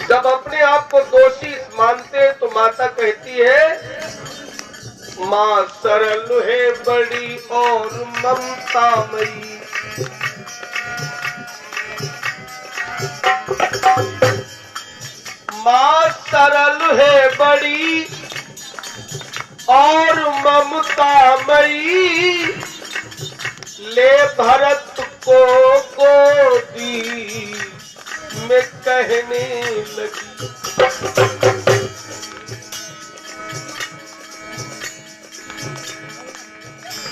जब अपने आप को दोषी मानते हैं तो माता कहती है, माँ सरल है बड़ी और ममतामयी। माँ सरल है बड़ी और ममतामयी, ले भरत को गोदी में कहने लगी।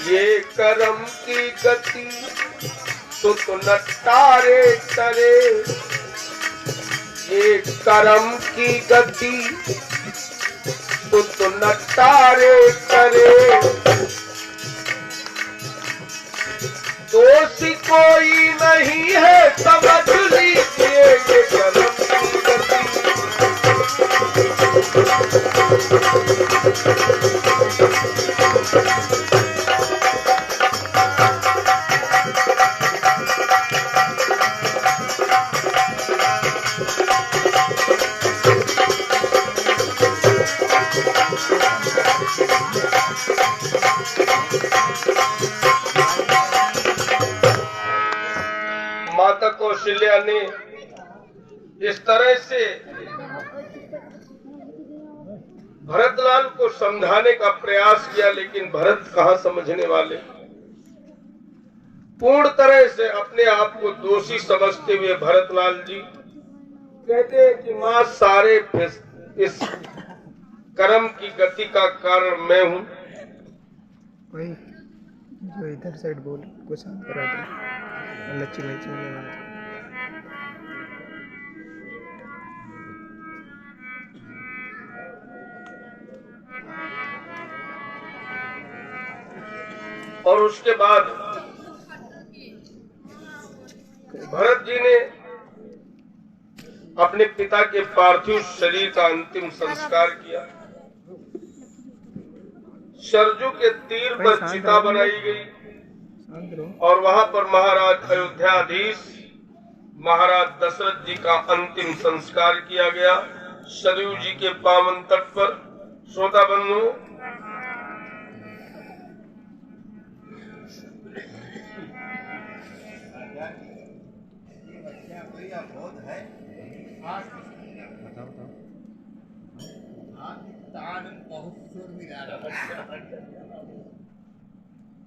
ये कर्म की गति तो नटारे करे, ये कर्म की गति तो नटारे करे, दोषी कोई नहीं है समझ लीजिए ये कर्म की गति। माता कौशल्या ने इस तरह से भरतलाल को समझाने का प्रयास किया, लेकिन भरत कहाँ समझने वाले। पूर्ण तरह से अपने आप को दोषी समझते हुए भरतलाल जी कहते हैं कि माँ सारे इस कर्म की गति का कारण मैं हूँ। वही जो इधर साइड बोल को शांत करा दो, लच्ची लच्ची वाला। और उसके बाद भरत जी ने अपने पिता के पार्थिव शरीर का अंतिम संस्कार किया। सरजू के तीर पर चिता बनाई गई और वहां पर महाराज अयोध्याधीश महाराज दशरथ जी का अंतिम संस्कार किया गया सरयू जी के पावन तट पर। श्रोता बंधु,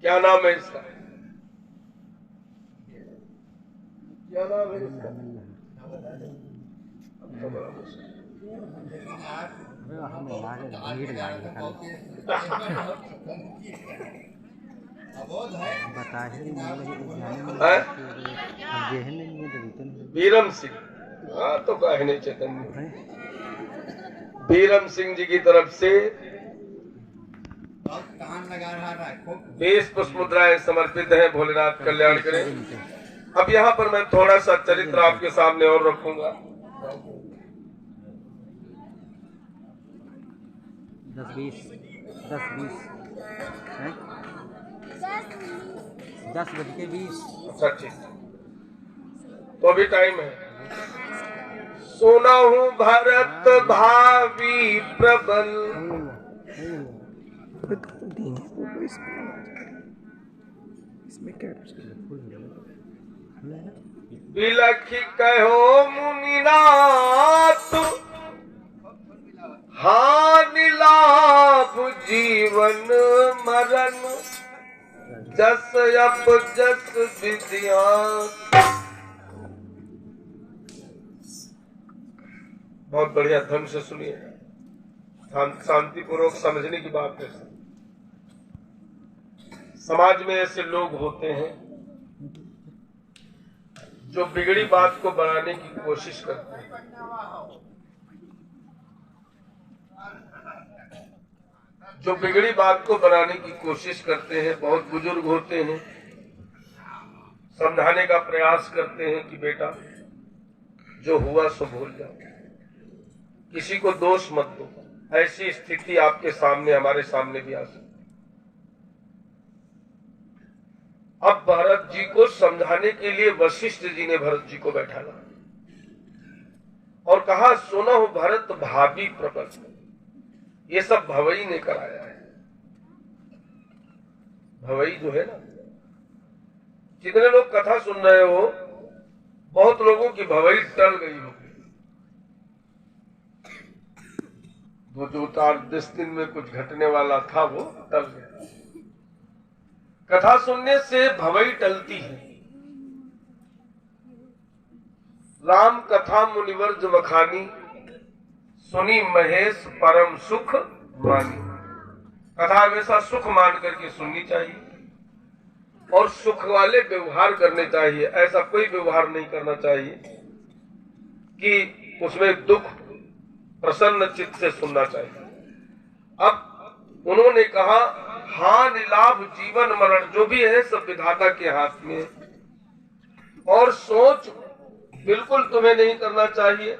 क्या नाम है इसका? क्या नाम है इसका? बीरम सिंह। हाँ तो कहने चैतन्य बीरम सिंह जी की तरफ से 20 पुष्प मुद्राएं समर्पित हैं। भोलेनाथ कल्याण करें। अब यहाँ पर मैं थोड़ा सा चरित्र आपके सामने और रखूंगा। 10:20 अच्छा ठीक, तो अभी टाइम है। सुना हूँ भरत भावी प्रबल, इसमें क्या बिलखी कहो मुनिनाथ, हानि लाभ जीवन मरण, जस अप जस विद्या। बहुत बढ़िया ढंग से सुनिए, शांतिपूर्वक समझने की बात है। समाज में ऐसे लोग होते हैं जो बिगड़ी बात को बढ़ाने की कोशिश करते हैं। जो बिगड़ी बात को बनाने की कोशिश करते हैं, बहुत बुजुर्ग होते हैं, समझाने का प्रयास करते हैं कि बेटा जो हुआ सो भूल जाओ, किसी को दोष मत दो। ऐसी स्थिति आपके सामने, हमारे सामने भी आ सकती। अब भरत जी को समझाने के लिए वशिष्ठ जी ने भरत जी को बैठाला और कहा सुनो भरत भाभी प्रबल। ये सब भवई ने कराया है। भवई जो है ना, जितने लोग कथा सुन रहे हो, बहुत लोगों की भवई टल गई होगी। 2-4 दिन में कुछ घटने वाला था वो टल गया। कथा सुनने से भवई टलती है। राम कथा मुनिवर्ज वखानी, सुनी महेश परम सुख मानी। कथा हमेशा सुख मान करके सुननी चाहिए और सुख वाले व्यवहार करने चाहिए। ऐसा कोई व्यवहार नहीं करना चाहिए कि उसमें दुख, प्रसन्न चित्त से सुनना चाहिए। अब उन्होंने कहा हान लाभ जीवन मरण जो भी है सब विधाता के हाथ में, और सोच बिल्कुल तुम्हें नहीं करना चाहिए।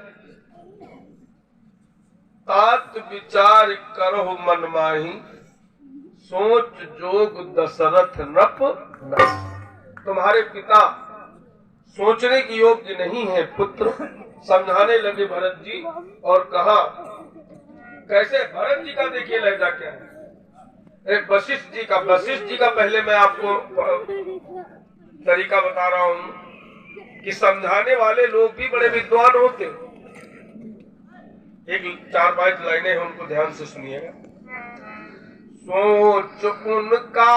तात विचार करो मन माही, सोच जोग दशरथ नप नहीं। तुम्हारे पिता सोचने की योग्य नहीं है पुत्र। समझाने लगे भरत जी और कहा कैसे। भरत जी का देखिए लहजा क्या है। वशिष्ठ जी का पहले मैं आपको तरीका बता रहा हूं कि समझाने वाले लोग भी बड़े विद्वान होते। एक 4-5 लाइनें हैं, उनको ध्यान से सुनिएगा। सोच उनका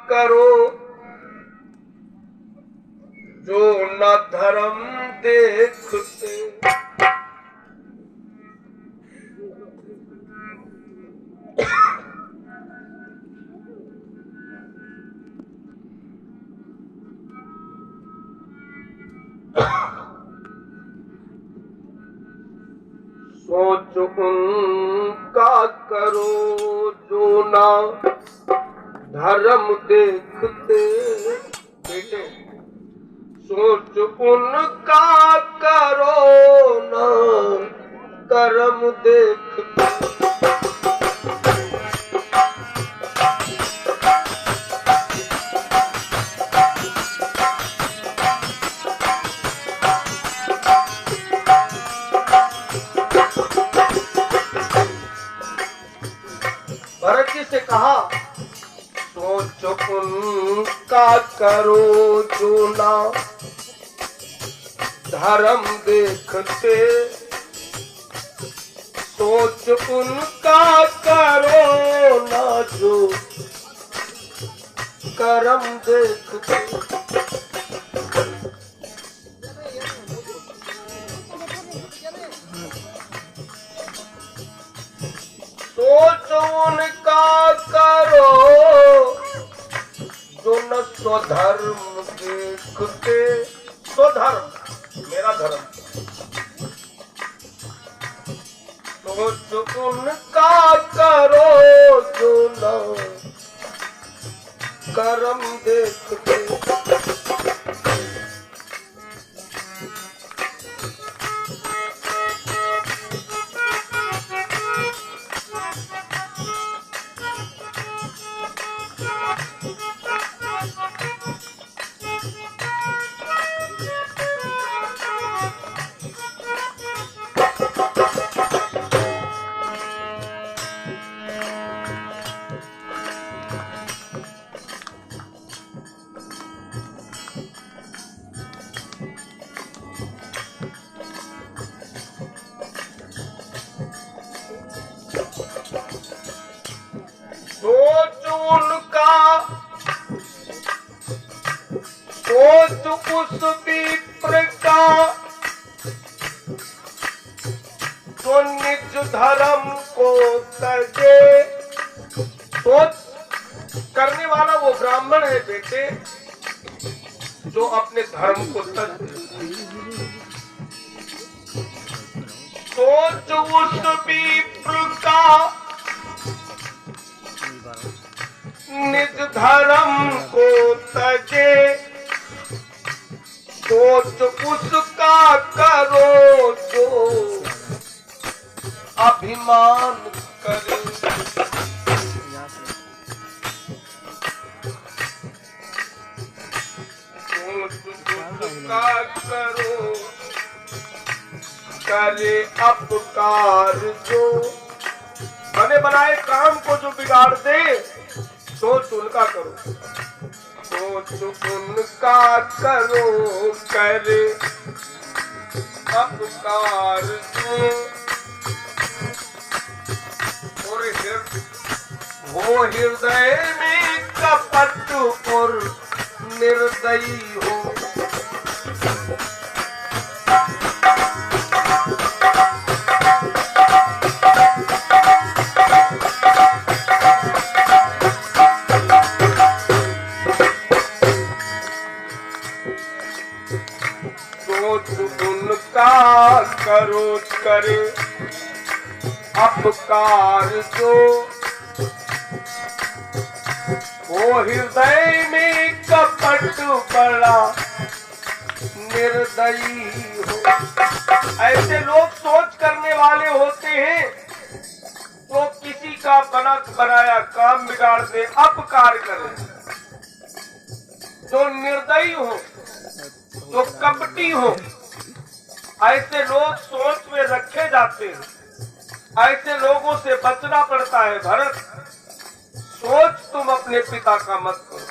करो जो न धर्म देखते, सोच उनका करो जो ना धर्म देखते। बेटे सोच उनका करो ना धर्म देखते। भरत जी से कहा सोच उनका करो जो ना धर्म देखते। सोच उनका करो ना जो कर्म देखते। सोच उनका करो जो न स्वधर्म देखते। स्वधर्म मेरा धर्म। सोच उनका करो जो न कर्म देखते। सोच उनका सोच उस विप्र का तो निज धर्म को तजे। सोच करने वाला वो ब्राह्मण है बेटे जो अपने धर्म को तज दे। सोच उस विप्र का निज धर्म को तजे। सोच उसका करो जो अभिमान करे। सोच उसका करो करे अपकार जो, बने बनाए काम को जो बिगाड़ दे, सोच उनका करो, सोच उनका करो करे अपकार जो। वो हृदय में कपट और निर्दयी हो, सोच उनका करो करे अपकार जो। वो हृदय में कपट बड़ा निर्दयी हो। ऐसे लोग सोच करने वाले होते हैं तो किसी का बना बनाया काम बिगाड़ दे, अपकार करे, जो निर्दयी हो, जो कपटी हो, ऐसे लोग सोच में रखे जाते हैं। ऐसे लोगों से बचना पड़ता है भरत। सोच तुम अपने पिता का मत करो।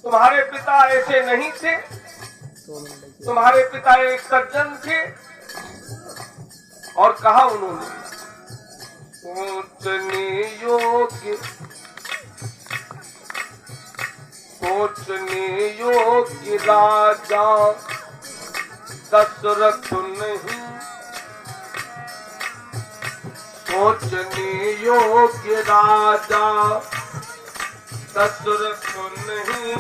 तुम्हारे पिता ऐसे नहीं थे, तुम्हारे पिता एक सज्जन थे। और कहा उन्होंने, सोचने योग्य, सोचने योग्य राजा दशरथ नहीं, सोचने योग्य राजा दशरथ नहीं।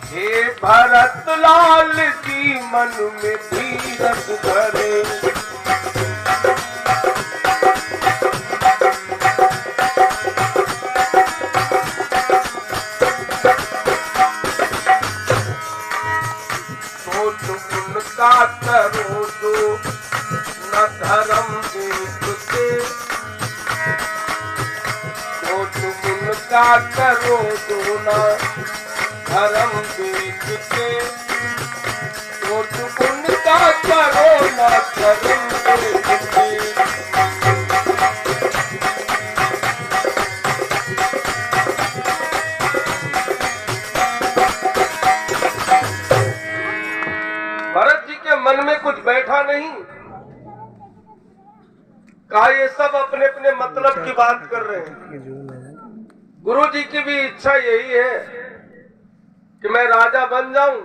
हे भरत लाल जी मन में धीरज धरे, सोच उनका करो जो न धर्म देखते, सोच उनका करो जो न धर्म देखते, सोच उनका करो न धर्म देखते। भरत जी के मन में कुछ बैठा नहीं। कहा ये सब अपने अपने मतलब की बात कर रहे हैं। गुरु जी की भी इच्छा यही है कि मैं राजा बन जाऊं,